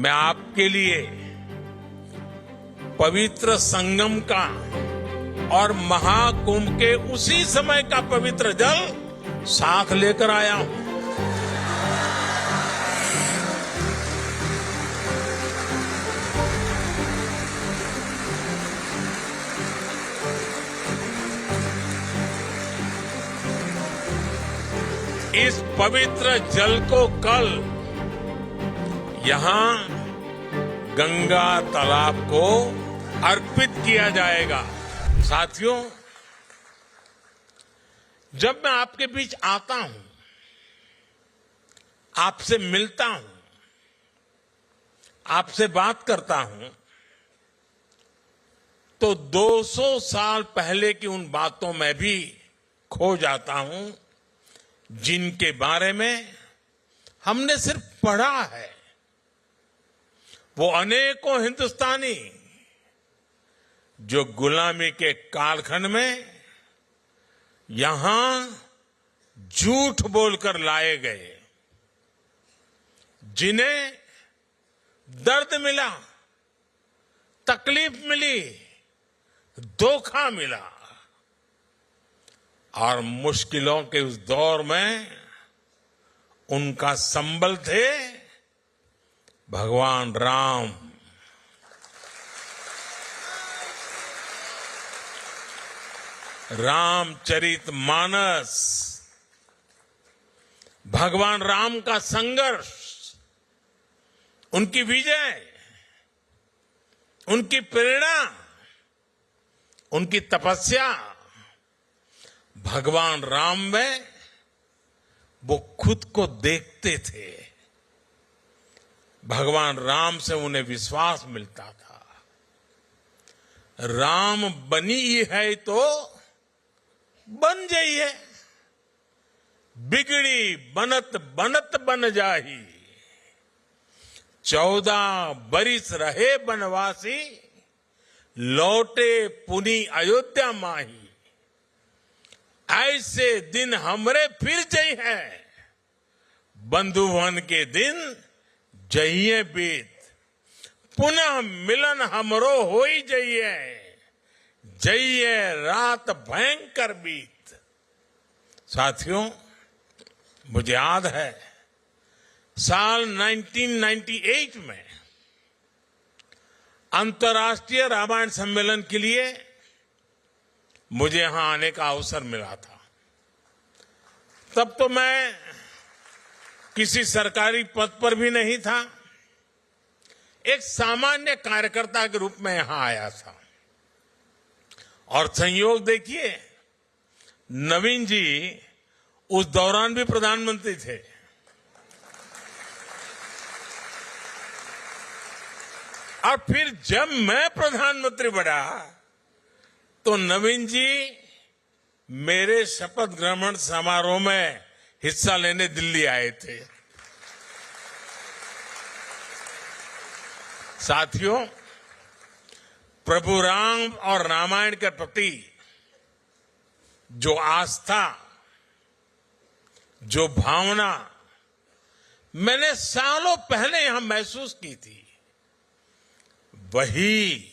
मैं आपके लिए पवित्र संगम का और महाकुंभ के उसी समय का पवित्र जल साथ लेकर आया हूं। इस पवित्र जल को कल यहां गंगा तालाब को अर्पित किया जाएगा। साथियों, जब मैं आपके बीच आता हूं, आपसे मिलता हूं, आपसे बात करता हूं, तो 200 साल पहले की उन बातों में भी खो जाता हूं जिनके बारे में हमने सिर्फ पढ़ा है। वो अनेकों हिंदुस्तानी जो गुलामी के कालखंड में यहां झूठ बोलकर लाए गए, जिन्हें दर्द मिला, तकलीफ मिली, धोखा मिला और मुश्किलों के उस दौर में उनका संबल थे भगवान राम। रामचरितमानस, भगवान राम का संघर्ष, उनकी विजय, उनकी प्रेरणा, उनकी तपस्या, भगवान राम में वो खुद को देखते थे। भगवान राम से उन्हें विश्वास मिलता था। राम बनी है तो बन जाइए, बिगड़ी बनत बनत बन जाही। 14 बरिस रहे बनवासी, लौटे पुनी अयोध्या माही। ऐसे दिन हमरे फिर जई है, बंधुवन के दिन जइए बीत। पुनः मिलन हमरो होई जइए, जइए रात भयंकर बीत। साथियों, मुझे याद है साल 1998 में अंतर्राष्ट्रीय रामायण सम्मेलन के लिए मुझे यहां आने का अवसर मिला था। तब तो मैं किसी सरकारी पद पर भी नहीं था, एक सामान्य कार्यकर्ता के रूप में यहां आया था। और संयोग देखिए, नवीन जी उस दौरान भी प्रधानमंत्री थे। और फिर जब मैं प्रधानमंत्री बना तो नवीन जी मेरे शपथ ग्रहण समारोह में हिस्सा लेने दिल्ली आए थे। साथियों, प्रभु राम और रामायण के प्रति जो आस्था, जो भावना मैंने सालों पहले यहां महसूस की थी, वही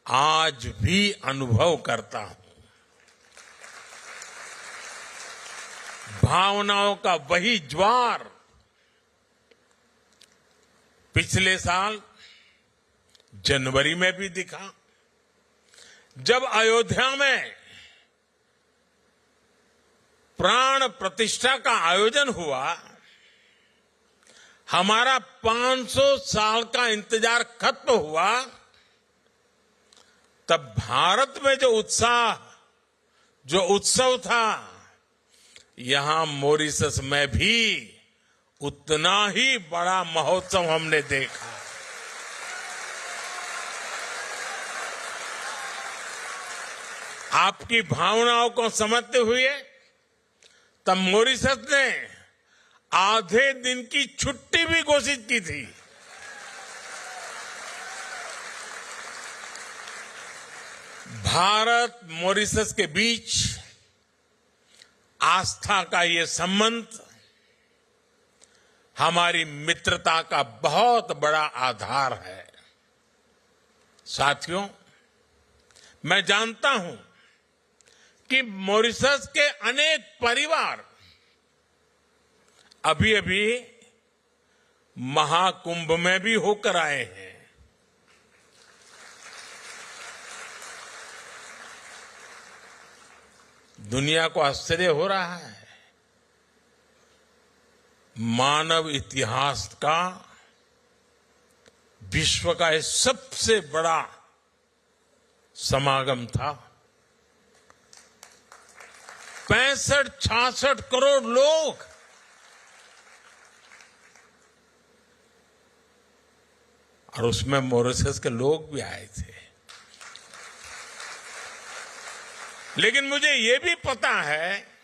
आज भी अनुभव करता हूं। भावनाओं का वही ज्वार पिछले साल जनवरी में भी दिखा, जब अयोध्या में प्राण प्रतिष्ठा का आयोजन हुआ। हमारा 500 साल का इंतजार खत्म हुआ। तब भारत में जो उत्साह, जो उत्सव था, यहां मॉरिशस में भी उतना ही बड़ा महोत्सव हमने देखा। आपकी भावनाओं को समझते हुए तब मॉरिशस ने आधे दिन की छुट्टी भी घोषित की थी। भारत मॉरिशस के बीच आस्था का ये संबंध हमारी मित्रता का बहुत बड़ा आधार है। साथियों, मैं जानता हूं कि मॉरिशस के अनेक परिवार अभी अभी महाकुंभ में भी होकर आए हैं। दुनिया को आश्चर्य हो रहा है। मानव इतिहास का विश्व का यह सबसे बड़ा समागम था। 65-66 करोड़ लोग और उसमें मॉरिशस के लोग भी आए थे। लेकिन मुझे ये भी पता है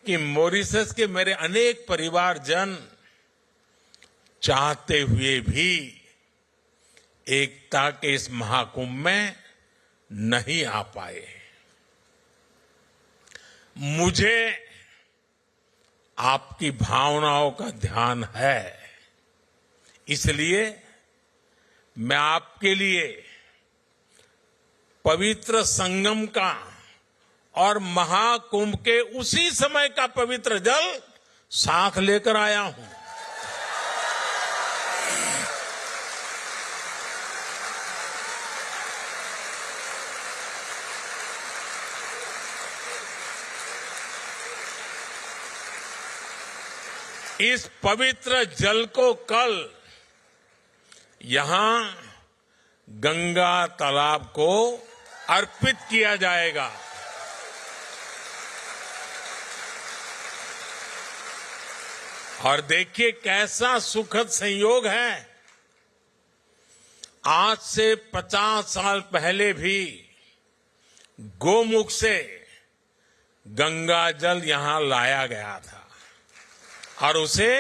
कि मॉरिशस के मेरे अनेक परिवारजन चाहते हुए भी एकता के इस महाकुंभ में नहीं आ पाए। मुझे आपकी भावनाओं का ध्यान है, इसलिए मैं आपके लिए पवित्र संगम का और महाकुंभ के उसी समय का पवित्र जल साथ लेकर आया हूं। इस पवित्र जल को कल यहां गंगा तालाब को अर्पित किया जाएगा। और देखिए कैसा सुखद संयोग है। आज से 50 साल पहले भी गोमुख से गंगा जल यहां लाया गया था और उसे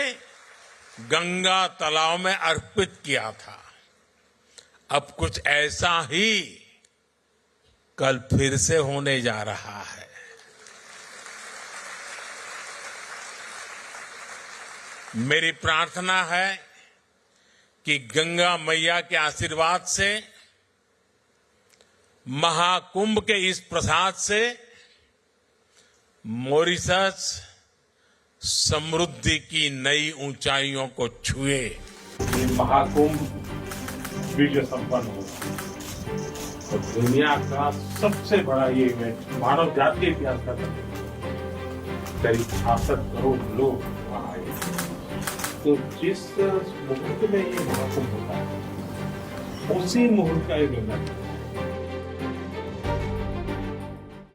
गंगा तालाब में अर्पित किया था। अब कुछ ऐसा ही कल फिर से होने जा रहा है। मेरी प्रार्थना है कि गंगा मैया के आशीर्वाद से, महाकुंभ के इस प्रसाद से मॉरिशस समृद्धि की नई ऊंचाइयों को छुए। ये महाकुंभ विजय संपन्न होगा और दुनिया का सबसे बड़ा ये इवेंट मानव जाति के इतिहास का करीब 66 करोड़ लोग वहां आए। तो जिस मुहूर्त में ये महाकुंभ होता है उसी मुहूर्त का ये गंगा